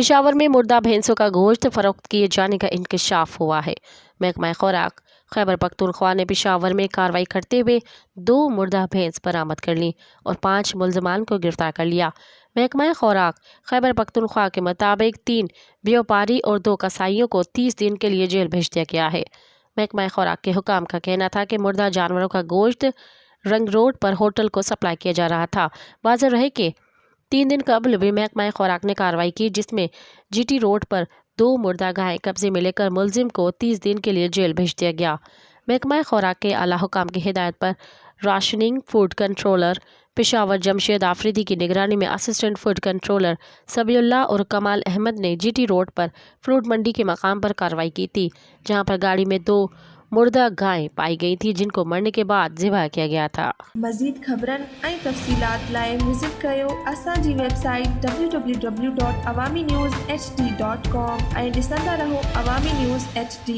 पेशावर में मुर्दा भैंसों का गोश्त फरोख्त किए जाने का इंकशाफ हुआ है। महकमा खुराक खैबर पख्तूनख्वा ने पेशावर में कार्रवाई करते हुए 2 मुर्दा भैंस बरामद कर ली और 5 मुलजमान को गिरफ्तार कर लिया। महकमा खुराक खैबर पख्तूनख्वा के मुताबिक 3 व्यापारी और 2 कसाईयों को 30 दिन के लिए जेल भेज दिया गया है। महकमा खुराक के हुकाम का कहना था कि मुर्दा जानवरों का गोश्त रंग रोड पर होटल को सप्लाई किया जा रहा था। वाज़ेह रहे कि 3 दिन कबल भी महकमा खुराक ने कार्रवाई की, जिसमें जीटी रोड पर 2 मुर्दा गायें कब्जे में लेकर मुलजिम को 30 दिन के लिए जेल भेज दिया गया। महकमा खुराक के आला हुकाम की हिदायत पर rationing food controller Peshawar Jamshed Afridi की निगरानी में असिस्टेंट फूड कंट्रोलर सबीउल्लाह और कमाल अहमद ने जीटी रोड पर फ्रूट मंडी के मकाम पर कार्रवाई की थी, जहां पर गाड़ी में 2 मुर्दा गायें पाई गई थी, जिनको मरने के बाद ज़िबा किया गया था। मज़ीद ख़बरन ऐं तफ़सीलात लाइ विज़िट कयो असांजी वेबसाइट www.awamiNewsHD.com ऐं ॾिसंदा रहो अवामी न्यूज़ HD।